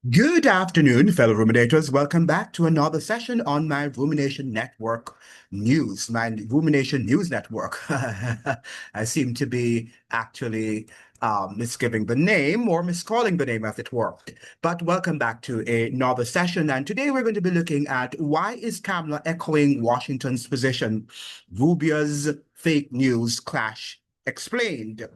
Good afternoon, fellow ruminators. Welcome back to another session on my Rumination Network news, my Rumination News Network. I seem to be actually misgiving the name or miscalling the name, as it were. But welcome back to another session. And today we're going to be looking at why is Kamla echoing Washington's position? Rubio's fake news clash explained.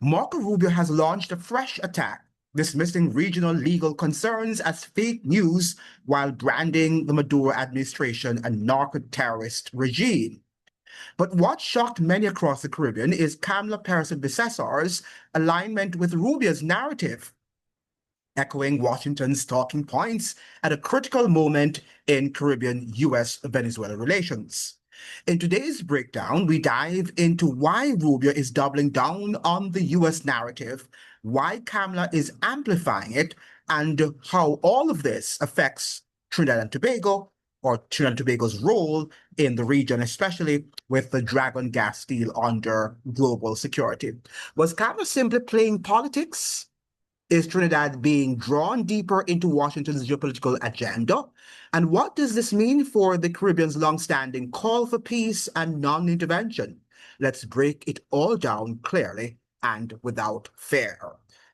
Marco Rubio has launched a fresh attack, dismissing regional legal concerns as fake news while branding the Maduro administration a narco-terrorist regime. But what shocked many across the Caribbean is Kamla Persad-Bissessar's alignment with Rubio's narrative, echoing Washington's talking points at a critical moment in Caribbean US-Venezuela relations. In today's breakdown, we dive into why Rubio is doubling down on the US narrative, why Kamla is amplifying it, and how all of this affects Trinidad and Tobago, or Trinidad and Tobago's role in the region, especially with the Dragon gas deal under global security. Was Kamla simply playing politics? Is Trinidad being drawn deeper into Washington's geopolitical agenda? And what does this mean for the Caribbean's long-standing call for peace and non-intervention? Let's break it all down clearly and without fear.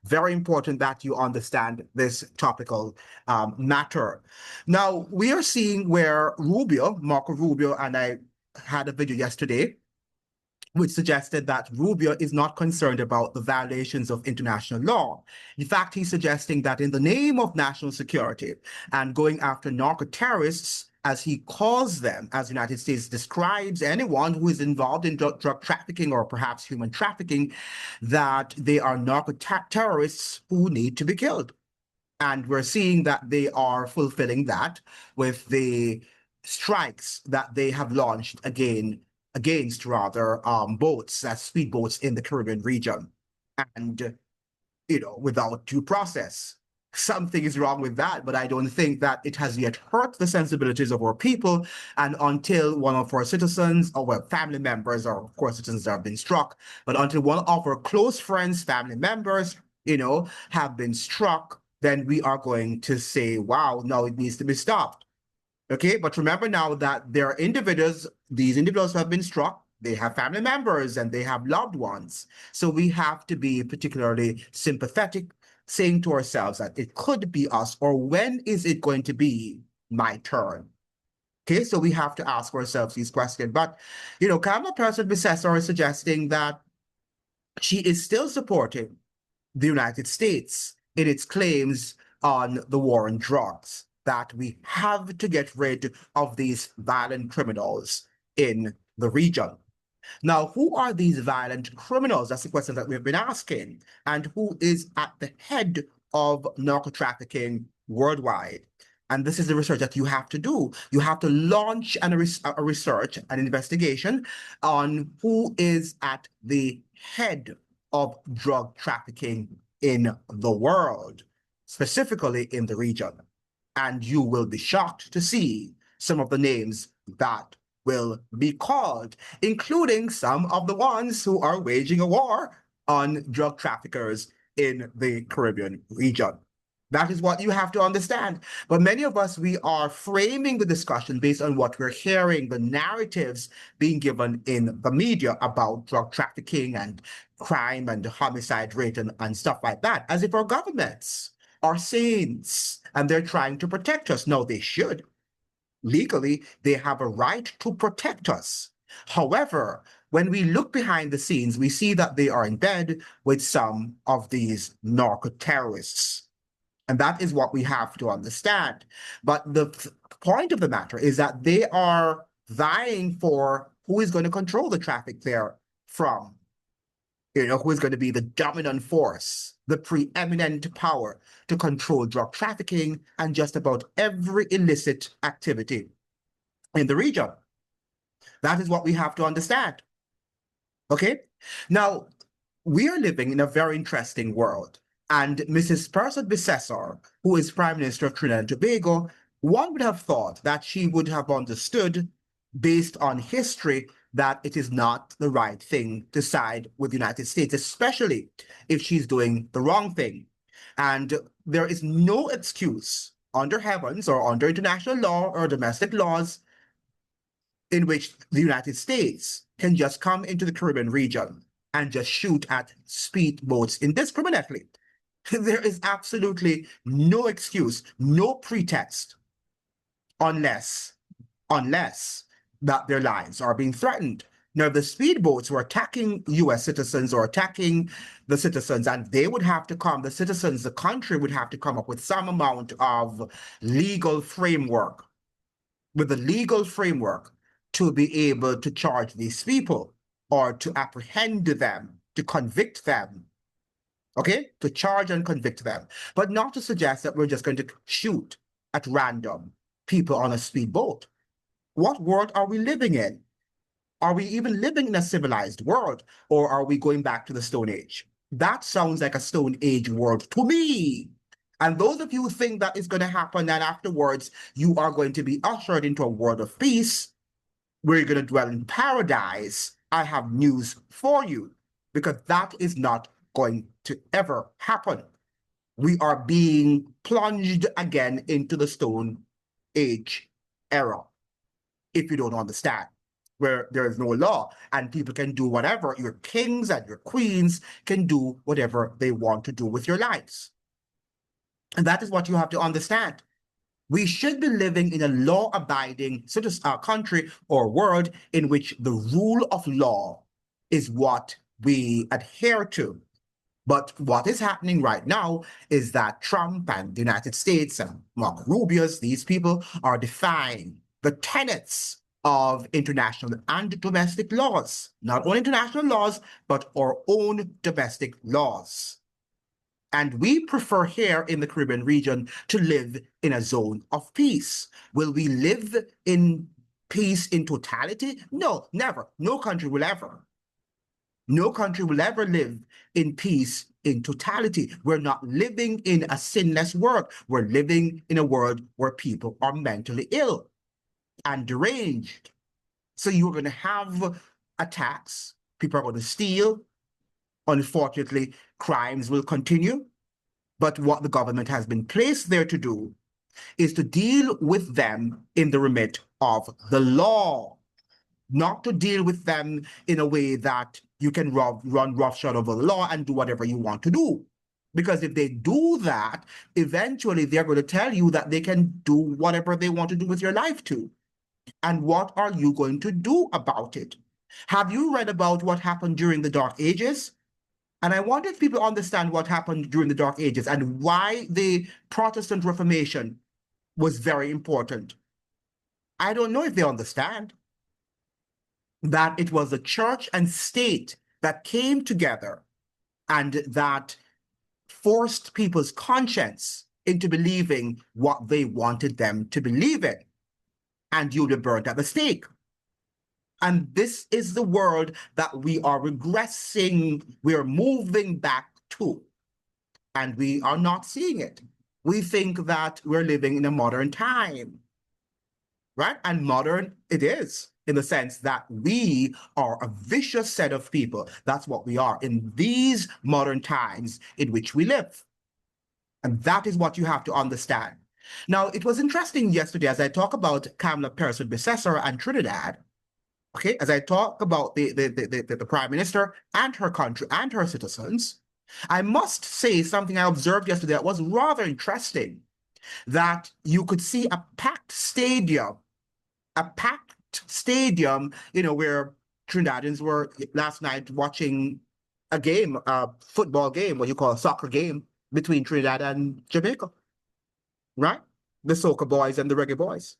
Very important that you understand this topical matter. Now, we are seeing where Rubio, Marco Rubio, and I had a video yesterday which suggested that Rubio is not concerned about the violations of international law. In fact, he's suggesting that in the name of national security and going after narco-terrorists, as he calls them, as the United States describes anyone who is involved in drug trafficking or perhaps human trafficking, that they are narco-terrorists who need to be killed. And we're seeing that they are fulfilling that with the strikes that they have launched against boats, speedboats in the Caribbean region, and without due process. Something is wrong with that, but I don't think that it has yet hurt the sensibilities of our people. And until one of our citizens, or well, family members, or of course citizens have been struck, but until one of our close friends, family members, have been struck, then we are going to say, wow, no, it needs to be stopped. Okay, but remember now that there are individuals, these individuals who have been struck, they have family members and they have loved ones. So we have to be particularly sympathetic, saying to ourselves that it could be us, or when is it going to be my turn? Okay, so we have to ask ourselves these questions. But, Kamla Persad-Bissessar is suggesting that she is still supporting the United States in its claims on the war on drugs, that we have to get rid of these violent criminals in the region. Now, who are these violent criminals? That's the question that we've been asking. And who is at the head of narco trafficking worldwide? And this is the research that you have to do. You have to launch a research, an investigation on who is at the head of drug trafficking in the world, specifically in the region. And you will be shocked to see some of the names that will be called, including some of the ones who are waging a war on drug traffickers in the Caribbean region. That is what you have to understand. But many of us, we are framing the discussion based on what we're hearing, the narratives being given in the media about drug trafficking and crime and homicide rate and stuff like that, as if our governments are saints and they're trying to protect us. No, they should. Legally, they have a right to protect us. However, when we look behind the scenes, we see that they are in bed with some of these narco-terrorists. And that is what we have to understand. But the point of the matter is that they are vying for who is going to control the traffic there from, who is going to be the dominant force, the preeminent power to control drug trafficking and just about every illicit activity in the region. That is what we have to understand. Okay? Now, we are living in a very interesting world. And Mrs. Persad-Bissessar, who is Prime Minister of Trinidad and Tobago, one would have thought that she would have understood, based on history, that it is not the right thing to side with the United States, especially if she's doing the wrong thing. And there is no excuse under heavens or under international law or domestic laws in which the United States can just come into the Caribbean region and just shoot at speedboats indiscriminately. There is absolutely no excuse, no pretext, unless that their lives are being threatened. Now, the speedboats were attacking U.S. citizens or attacking the citizens, and they would have to come, the citizens, the country would have to come up with some amount of legal framework, with the legal framework to be able to charge these people or to apprehend them, to convict them, okay? To charge and convict them, but not to suggest that we're just going to shoot at random people on a speedboat. What world are we living in? Are we even living in a civilized world, or are we going back to the Stone Age? That sounds like a Stone Age world to me. And those of you who think that is going to happen and afterwards you are going to be ushered into a world of peace where you're going to dwell in paradise, I have news for you, because that is not going to ever happen. We are being plunged again into the Stone Age era, if you don't understand, where there is no law and people can do whatever. Your kings and your queens can do whatever they want to do with your lives. And that is what you have to understand. We should be living in a law-abiding country or world in which the rule of law is what we adhere to. But what is happening right now is that Trump and the United States and Marco Rubio's, these people are defying the tenets of international and domestic laws, not only international laws, but our own domestic laws. And we prefer here in the Caribbean region to live in a zone of peace. Will we live in peace in totality? No, never. No country will ever. No country will ever live in peace in totality. We're not living in a sinless world. We're living in a world where people are mentally ill and deranged. So you're going to have attacks. People are going to steal. Unfortunately, crimes will continue. But what the government has been placed there to do is to deal with them in the remit of the law, not to deal with them in a way that you can run roughshod over the law and do whatever you want to do. Because if they do that, eventually they're going to tell you that they can do whatever they want to do with your life too. And what are you going to do about it? Have you read about what happened during the Dark Ages? And I wonder if people understand what happened during the Dark Ages and why the Protestant Reformation was very important. I don't know if they understand that it was the church and state that came together and that forced people's conscience into believing what they wanted them to believe in. And you'll be burned at the stake. And this is the world that we are regressing, we're moving back to. And we are not seeing it. We think that we're living in a modern time, right? And modern it is, in the sense that we are a vicious set of people. That's what we are in these modern times in which we live. And that is what you have to understand. Now, it was interesting yesterday as I talk about Kamla Persad-Bissessar and Trinidad, okay, as I talk about the Prime Minister and her country and her citizens, I must say something I observed yesterday that was rather interesting, that you could see a packed stadium, where Trinidadians were last night watching a game, a football game, what you call a soccer game between Trinidad and Jamaica, right? The soca boys and the reggae boys.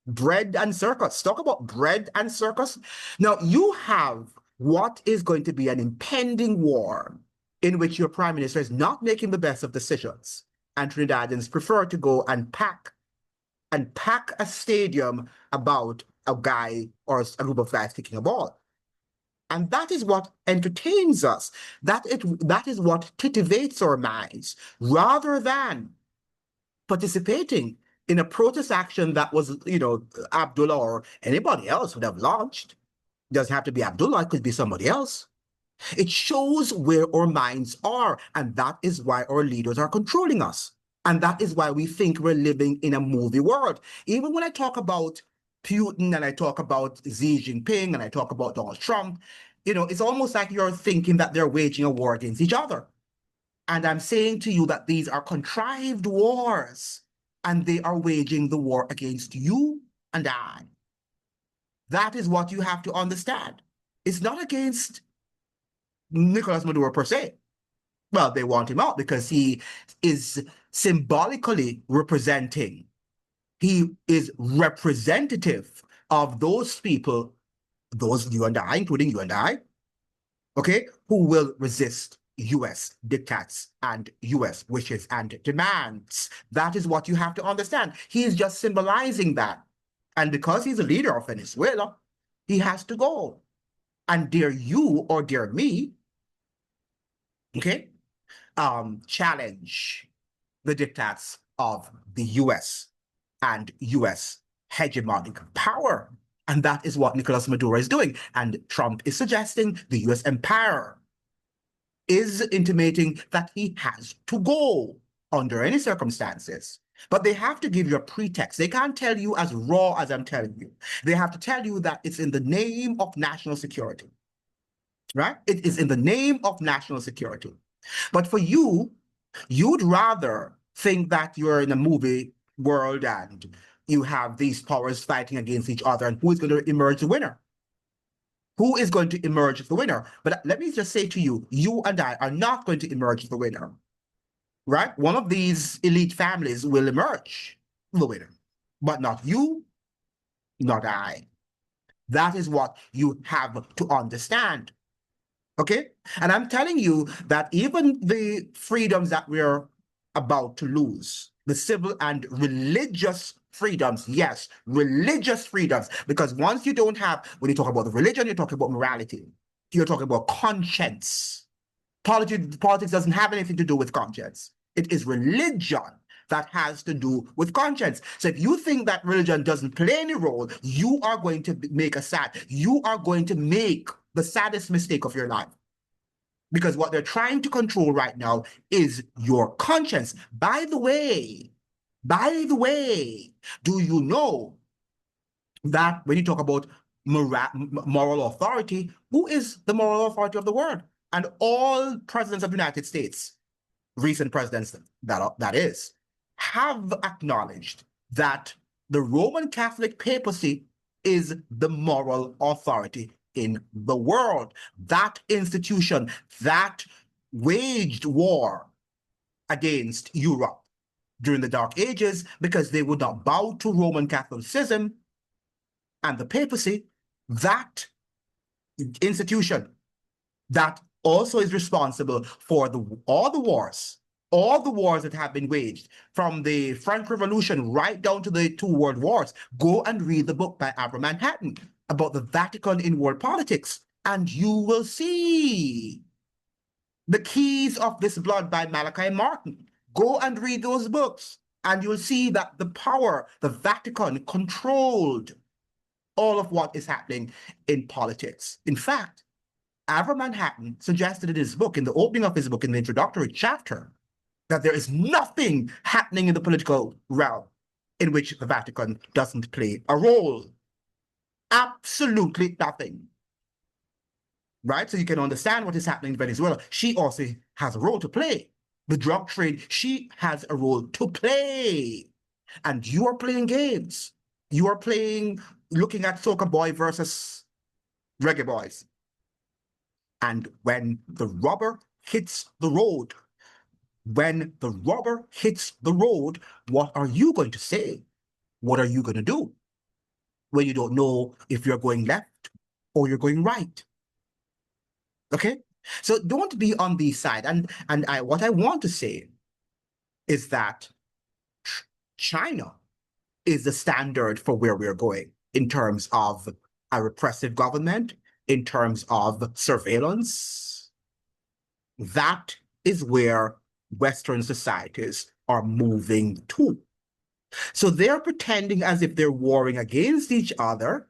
Bread and circus. Talk about bread and circus. Now, you have what is going to be an impending war in which your prime minister is not making the best of decisions, and Trinidadians prefer to go and pack a stadium about a guy or a group of guys kicking a ball. And that is what entertains us. That is what titivates our minds, rather than participating in a protest action that was, Abdullah or anybody else would have launched. It doesn't have to be Abdullah, it could be somebody else. It shows where our minds are, and that is why our leaders are controlling us. And that is why we think we're living in a movie world. Even when I talk about Putin and I talk about Xi Jinping and I talk about Donald Trump, it's almost like you're thinking that they're waging a war against each other. And I'm saying to you that these are contrived wars, and they are waging the war against you and I. That is what you have to understand. It's not against Nicolas Maduro per se. Well, they want him out because he is symbolically representing, he is representative of those people, those you and I, including you and I, okay, who will resist US diktats and US wishes and demands. That is what you have to understand. He is just symbolizing that. And because he's a leader of Venezuela, he has to go. And dare you or dare me, okay, challenge the diktats of the US and US hegemonic power. And that is what Nicolas Maduro is doing. And Trump is suggesting the US empire is intimating that he has to go under any circumstances. But they have to give you a pretext. They can't tell you as raw as I'm telling you. They have to tell you that it's in the name of national security, right? It is in the name of national security. But for you, you'd rather think that you're in a movie world and you have these powers fighting against each other, and who is going to emerge the winner? Who is going to emerge the winner? But let me just say to you, you and I are not going to emerge the winner, right? One of these elite families will emerge the winner, but not you, not I. That is what you have to understand. Okay? And I'm telling you that even the freedoms that we're about to lose, the civil and religious freedoms, yes, religious freedoms, because once you don't have, when you talk about the religion, you're talking about morality, you're talking about conscience. Politics doesn't have anything to do with conscience. It is religion that has to do with conscience. So if you think that religion doesn't play any role, you are going to make you are going to make the saddest mistake of your life. Because what they're trying to control right now is your conscience. By the way, do you know that when you talk about moral authority, who is the moral authority of the world? And all presidents of the United States, recent presidents that is, have acknowledged that the Roman Catholic papacy is the moral authority in the world. That institution that waged war against Europe during the Dark Ages because they would not bow to Roman Catholicism and the papacy, that institution that also is responsible for all the wars that have been waged, from the French Revolution right down to the two world wars. Go and read the book by Abraham Manhattan about the Vatican in world politics, and you will see The Keys of This Blood by Malachi Martin. Go and read those books, and you'll see that the Vatican controlled all of what is happening in politics. In fact, Abraham Manhattan suggested in his book, in the opening of his book, in the introductory chapter, that there is nothing happening in the political realm in which the Vatican doesn't play a role. Absolutely nothing. Right? So you can understand what is happening in Venezuela. She also has a role to play. The drug trade, she has a role to play. And you are playing games. You are looking at Soca Boy versus Reggae Boys. And when the rubber hits the road, what are you going to say? What are you going to do when you don't know if you're going left or you're going right? Okay? So don't be on the side. And what I want to say is that China is the standard for where we're going in terms of a repressive government, in terms of surveillance. That is where Western societies are moving to. So they're pretending as if they're warring against each other,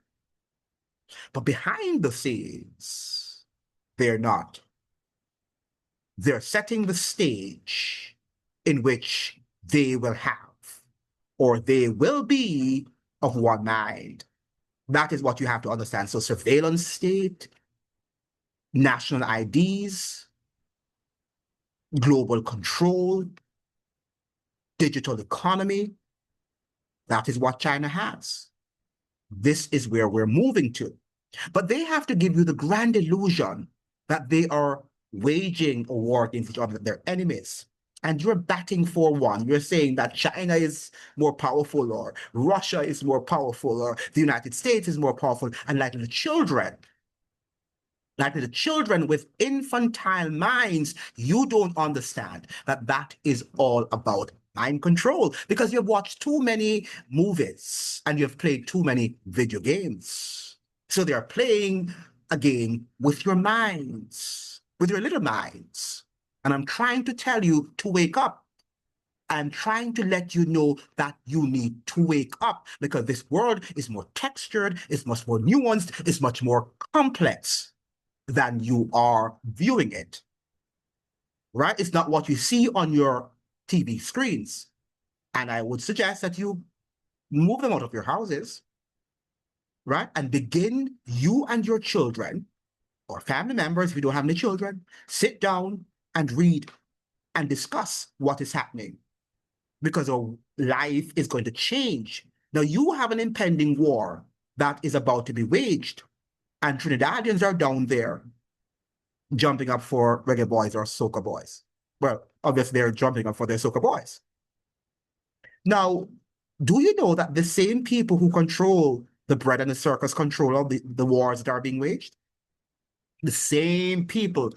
but behind the scenes, They're not. They're setting the stage in which they will have, or they will be, of one mind. That is what you have to understand. So surveillance state, national IDs, global control, digital economy, that is what China has. This is where we're moving to. But they have to give you the grand illusion that they are waging a war against each other, that they're enemies. And you're batting for one. You're saying that China is more powerful, or Russia is more powerful, or the United States is more powerful. And like the children with infantile minds, you don't understand that that is all about mind control, because you've watched too many movies and you've played too many video games. So they're playing a game with your minds, with your little minds. And I'm trying to tell you to wake up. I'm trying to let you know that you need to wake up, because this world is more textured, it's much more nuanced, it's much more complex than you are viewing it, right? It's not what you see on your TV screens. And I would suggest that you move them out of your houses, right? And begin, you and your children, or family members, if you don't have any children, sit down and read and discuss what is happening, because our life is going to change. Now, you have an impending war that is about to be waged, and Trinidadians are down there jumping up for reggae boys or soca boys. Well, obviously they're jumping up for their soca boys. Now, do you know that the same people who control the bread and the circus control all the wars that are being waged? The same people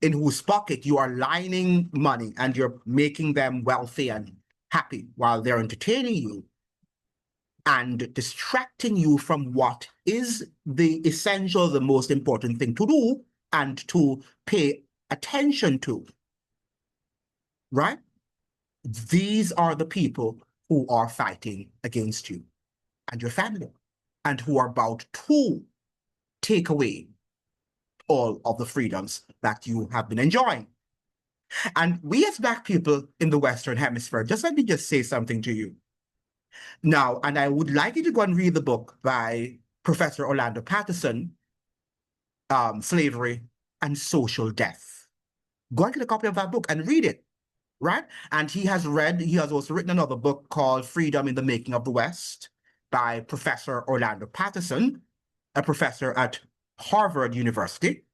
in whose pocket you are lining money and you're making them wealthy and happy while they're entertaining you and distracting you from what is the essential, the most important thing to do and to pay attention to, right? These are the people who are fighting against you and your family, and who are about to take away all of the freedoms that you have been enjoying. And we as Black people in the Western Hemisphere, just let me just say something to you now, and I would like you to go and read the book by Professor Orlando Patterson, Slavery and Social Death. Go and get a copy of that book and read it, right? And he has also written another book called Freedom in the Making of the West by Professor Orlando Patterson, a professor at Harvard University,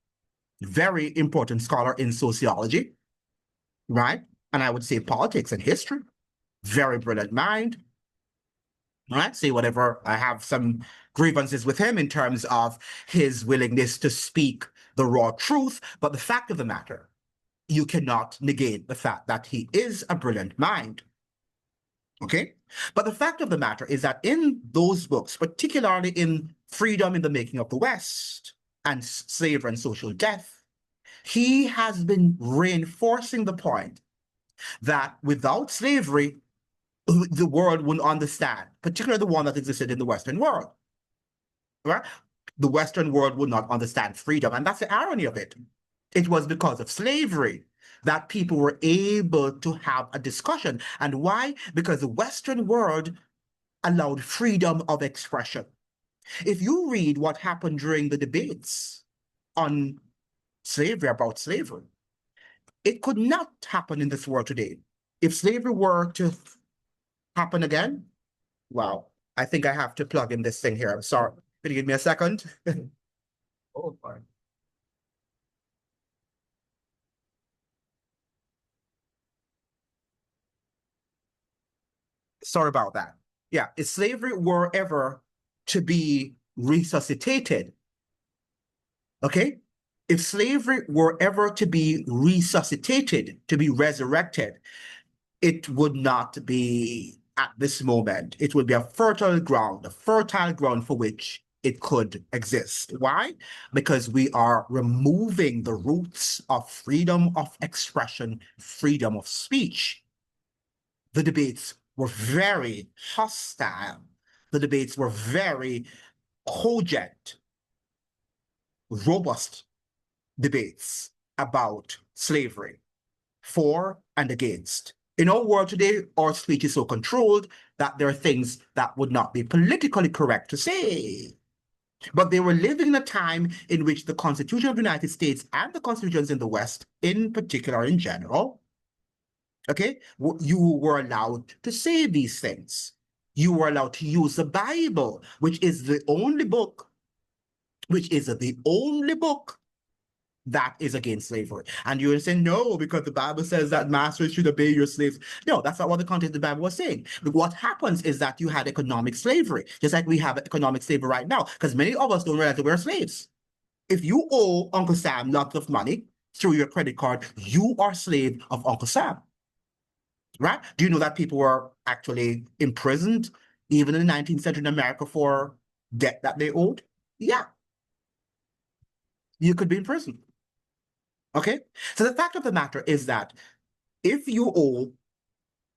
very important scholar in sociology, right? And I would say politics and history, very brilliant mind, right? Say whatever, I have some grievances with him in terms of his willingness to speak the raw truth, but the fact of the matter, you cannot negate the fact that he is a brilliant mind, okay? But the fact of the matter is that in those books, particularly in Freedom in the Making of the West and Slavery and Social Death, he has been reinforcing the point that without slavery, the world wouldn't understand, particularly the one that existed in the Western world, right? The Western world would not understand freedom, and that's the irony of it. It was because of slavery that people were able to have a discussion. And why? Because the Western world allowed freedom of expression. If you read what happened during the debates on slavery, about slavery, it could not happen in this world today. If slavery were to happen again, wow, I think I have to plug in this thing here. I'm sorry. Can you give me a second? Oh, fine. Sorry about that. Yeah, if slavery were ever to be resuscitated, okay? If slavery were ever to be resuscitated, to be resurrected, it would not be at this moment. It would be a fertile ground for which it could exist. Why? Because we are removing the roots of freedom of expression, freedom of speech. The debates were very hostile. The debates were very cogent, robust, debates about slavery, for and against. In our world today, our speech is so controlled that there are things that would not be politically correct to say. But they were living in a time in which the Constitution of the United States and the constitutions in the West, in particular, in general, okay, you were allowed to say these things. You were allowed to use the Bible, which is the only book, that is against slavery. And you would say, no, because the Bible says that masters should obey your slaves. No, that's not what the context of the Bible was saying. But what happens is that you had economic slavery, just like we have economic slavery right now, because many of us don't realize that we're slaves. If you owe Uncle Sam lots of money through your credit card, you are slave of Uncle Sam, right? Do you know that people were actually imprisoned, even in the 19th century in America, for debt that they owed? Yeah, you could be in prison. Okay? So the fact of the matter is that if you owe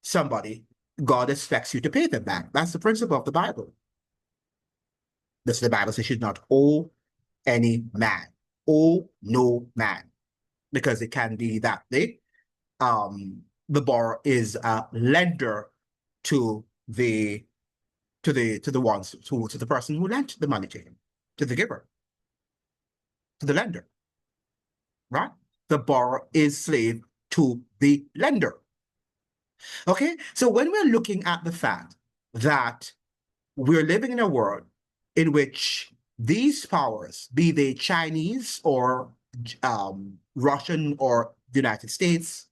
somebody, God expects you to pay them back. That's the principle of the Bible. This the Bible says, should not owe any man. Owe no man. Because it can be that the borrower is a lender to the person who lent the money to him, to the giver, to the lender, right? The borrower is slave to the lender. Okay, so when we're looking at the fact that we're living in a world in which these powers, be they Chinese or Russian or the United States,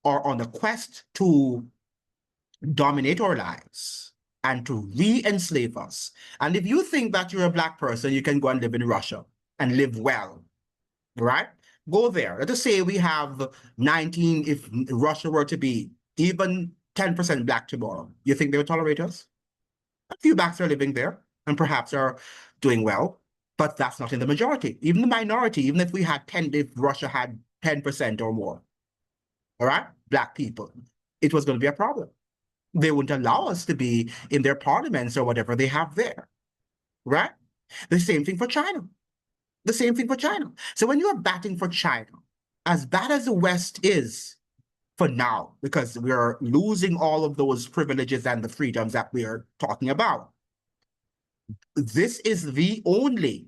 are on a quest to dominate our lives and to re-enslave us. And if you think that you're a Black person, you can go and live in Russia and live well, right? Go there. Let us say we have 19, if Russia were to be even 10% Black tomorrow, you think they would tolerate us? A few Blacks are living there and perhaps are doing well, but that's not in the majority. Even the minority, even if we had 10, if Russia had 10% or more, all right, Black people, it was going to be a problem. They wouldn't allow us to be in their parliaments or whatever they have there, right? The same thing for China. The same thing for China. So when you're batting for China, as bad as the West is for now, because we're losing all of those privileges and the freedoms that we are talking about, this is the only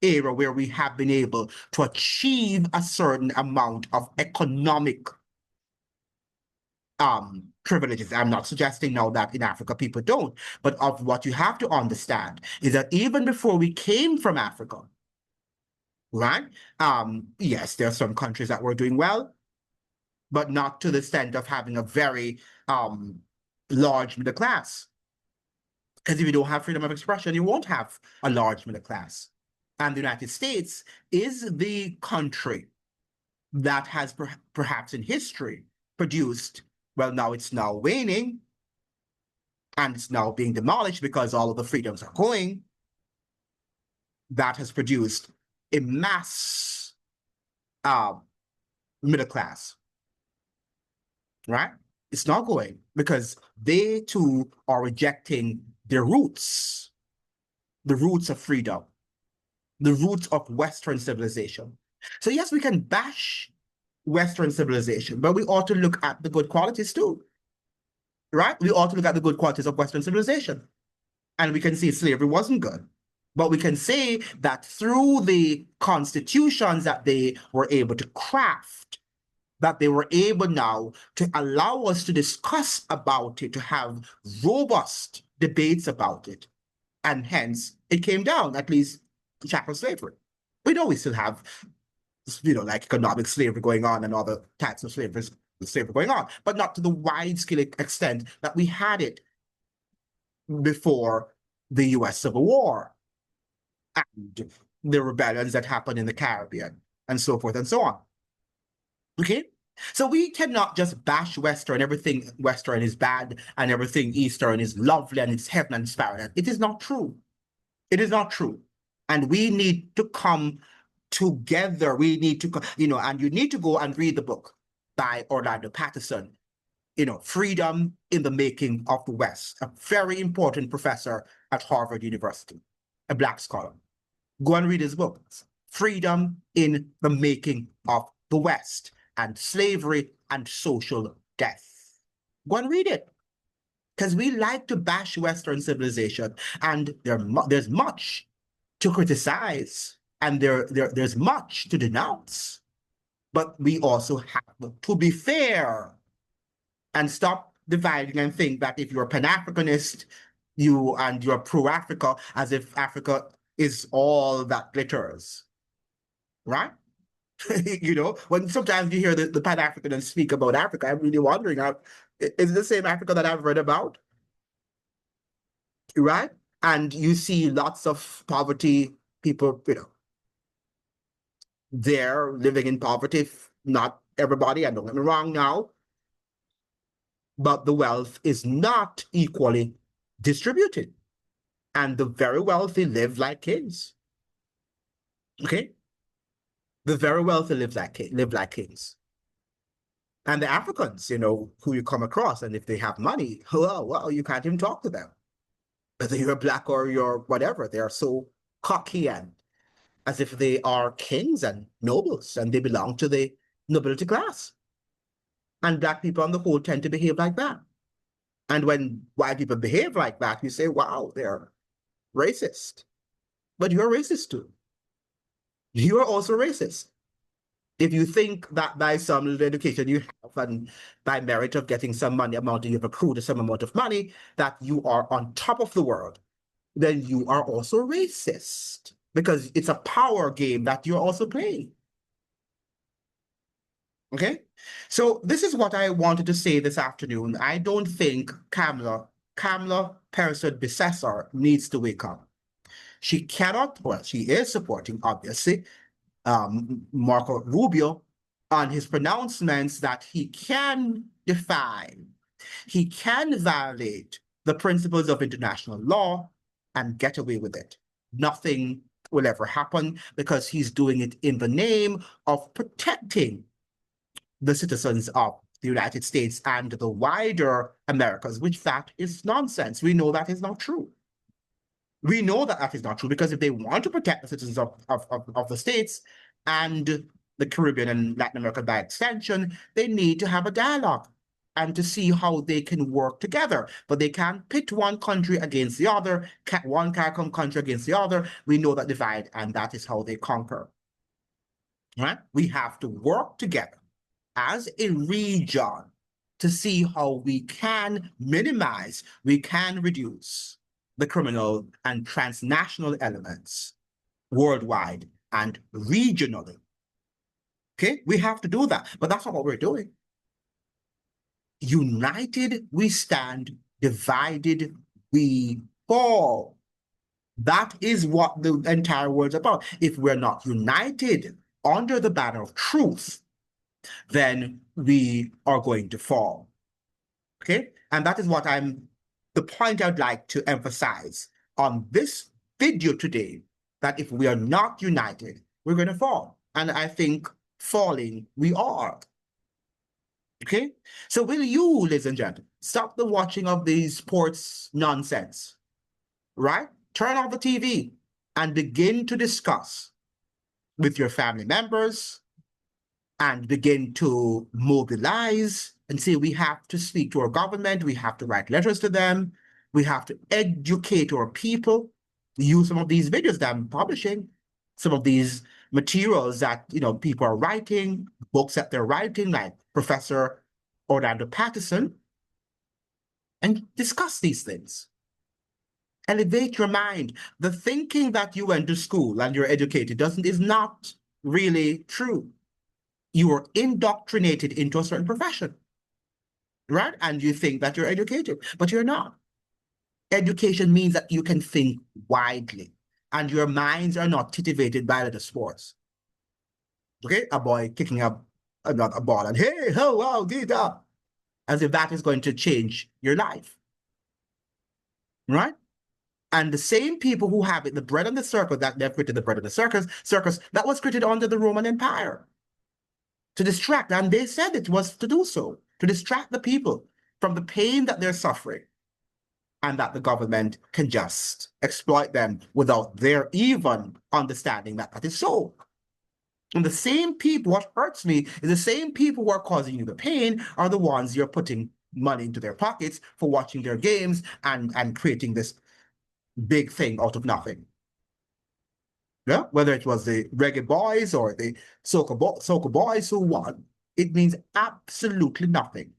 era where we have been able to achieve a certain amount of economic privileges. I'm not suggesting now that in Africa people don't, but of what you have to understand is that even before we came from Africa, right? Yes, there are some countries that were doing well, but not to the extent of having a very large middle class. Because if you don't have freedom of expression, you won't have a large middle class. And the United States is the country that has perhaps in history produced, well, now it's now waning, and it's now being demolished because all of the freedoms are going, that has produced a mass middle class, right? It's not going because they too are rejecting their roots, the roots of freedom, the roots of Western civilization. So yes, we can bash Western civilization, but we ought to look at the good qualities too, right? We ought to look at the good qualities of Western civilization. And we can see slavery wasn't good. But we can say that through the constitutions that they were able to craft, that they were able now to allow us to discuss about it, to have robust debates about it. And hence, it came down, at least, chattel slavery. We know we still have, like economic slavery going on and other types of slavery going on, but not to the wide-scale extent that we had it before the US Civil War and the rebellions that happened in the Caribbean and so forth and so on. Okay? So we cannot just bash Western, everything Western is bad and everything Eastern is lovely and it's heaven and it's paradise. It is not true. It is not true. And we need to come together. We need to, and you need to go and read the book by Orlando Patterson, Freedom in the Making of the West, a very important professor at Harvard University, a Black scholar. Go and read his book. freedom in the making of the West, and slavery and social death. Go and read it. Because we like to bash Western civilization, and there's much to criticize, and there's much to denounce. But we also have to be fair and stop dividing and think that if you're a Pan-Africanist, you're pro-Africa, as if Africa is all that glitters, right? You know, when sometimes you hear the Pan-Africanists speak about Africa, I'm really wondering, is it the same Africa that I've read about, right? And you see lots of poverty, people, they're living in poverty, not everybody, and don't get me wrong now, but the wealth is not equally distributed. And the very wealthy live like kings. Okay? The very wealthy live like kings. And the Africans, who you come across, and if they have money, well, you can't even talk to them. Whether you're black or you're whatever, they are so cocky and as if they are kings and nobles and they belong to the nobility class. And black people on the whole tend to behave like that. And when white people behave like that, you say, wow, they're racist. But you're racist too. You are also racist. If you think that by some little education you have and by merit of getting some money amount you've accrued some amount of money, that you are on top of the world, then you are also racist because it's a power game that you're also playing. Okay? So this is what I wanted to say this afternoon. I don't think Kamla Persad-Bissessar needs to wake up. She cannot, well, she is supporting, obviously, Marco Rubio on his pronouncements that he can he can violate the principles of international law and get away with it. Nothing will ever happen because he's doing it in the name of protecting the citizens of the United States and the wider Americas, which that is nonsense. We know that is not true. We know that that is not true because if they want to protect the citizens of the states and the Caribbean and Latin America by extension, they need to have a dialogue and to see how they can work together. But they can't pit one country against the other, one CARICOM country against the other. We know that divide, and that is how they conquer. Right? We have to work together as a region to see how we can minimize, we can reduce the criminal and transnational elements worldwide and regionally. Okay, we have to do that, but that's not what we're doing. United we stand, divided we fall. That is what the entire world's about. If we're not united under the banner of truth, then we are going to fall. Okay, and that is what the point I'd like to emphasize on this video today, that if we are not united, we're going to fall. And I think falling, we are. Okay? So will you, ladies and gentlemen, stop the watching of these sports nonsense, right? Turn off the TV and begin to discuss with your family members and begin to mobilize and say we have to speak to our government, we have to write letters to them, we have to educate our people, use some of these videos that I'm publishing, some of these materials that people are writing, books that they're writing, like Professor Orlando Patterson, and discuss these things. Elevate your mind. The thinking that you went to school and you're educated is not really true. You are indoctrinated into a certain profession, right? And you think that you're educated, but you're not. Education means that you can think widely and your minds are not titivated by the sports. Okay, a boy kicking up a ball and hey, ho, wow, get up, as if that is going to change your life, right? And the same people who have it, the bread and the circus, that they've created the bread and the circus, that was created under the Roman Empire to distract, and they said it was to do so, to distract the people from the pain that they're suffering. and that the government can just exploit them without their even understanding that that is so. And the same people, what hurts me is the same people who are causing you the pain are the ones you're putting money into their pockets for watching their games and creating this big thing out of nothing. Yeah, whether it was the reggae boys or the soca boys who won, it means absolutely nothing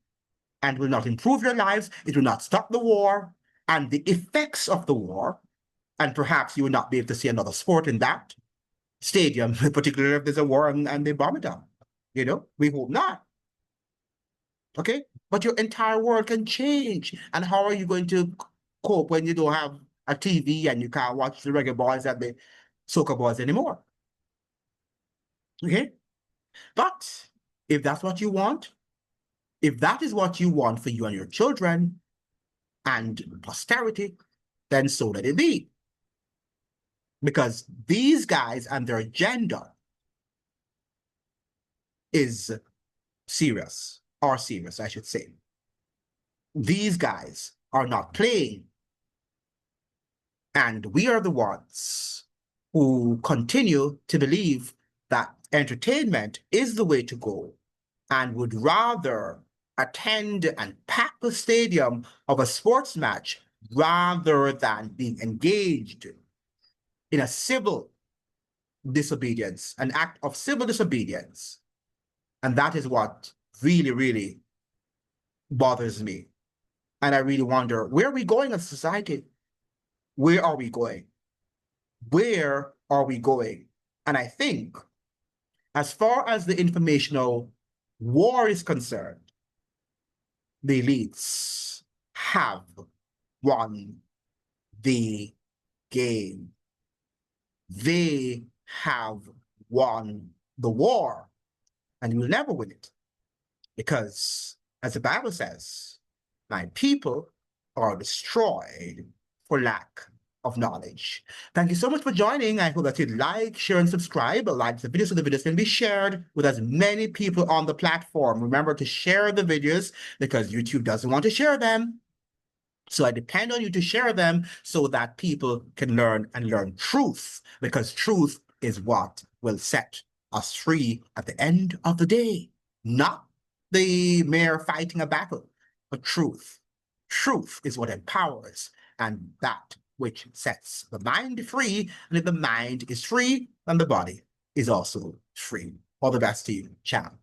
and will not improve your lives. It will not stop the war and the effects of the war. And perhaps you will not be able to see another sport in that stadium, particularly if there's a war and they bomb it down. You know, we hope not. Okay, but your entire world can change. And how are you going to cope when you don't have a TV and you can't watch the reggae boys and the soca boys anymore? Okay, but if that's what you want, if that is what you want for you and your children and posterity, then so let it be. Because these guys and their agenda is serious, or serious, I should say. These guys are not playing. And we are the ones who continue to believe that entertainment is the way to go and would rather attend and pack the stadium of a sports match rather than being engaged in a civil disobedience, an act of civil disobedience. And that is what really, really bothers me. And I really wonder, where are we going as a society? Where are we going? Where are we going? And I think, as far as the informational war is concerned, the elites have won the game. They have won the war, and you will never win it. Because, as the Bible says, my people are destroyed for lack of knowledge. Thank you so much for joining. I hope that you like, share, and subscribe. Like the video so the videos can be shared with as many people on the platform. Remember to share the videos because YouTube doesn't want to share them. So I depend on you to share them so that people can learn and learn truth, because truth is what will set us free at the end of the day, not the mere fighting a battle, but truth. Truth is what empowers and that which sets the mind free. And if the mind is free, then the body is also free. All the best to you, Cham.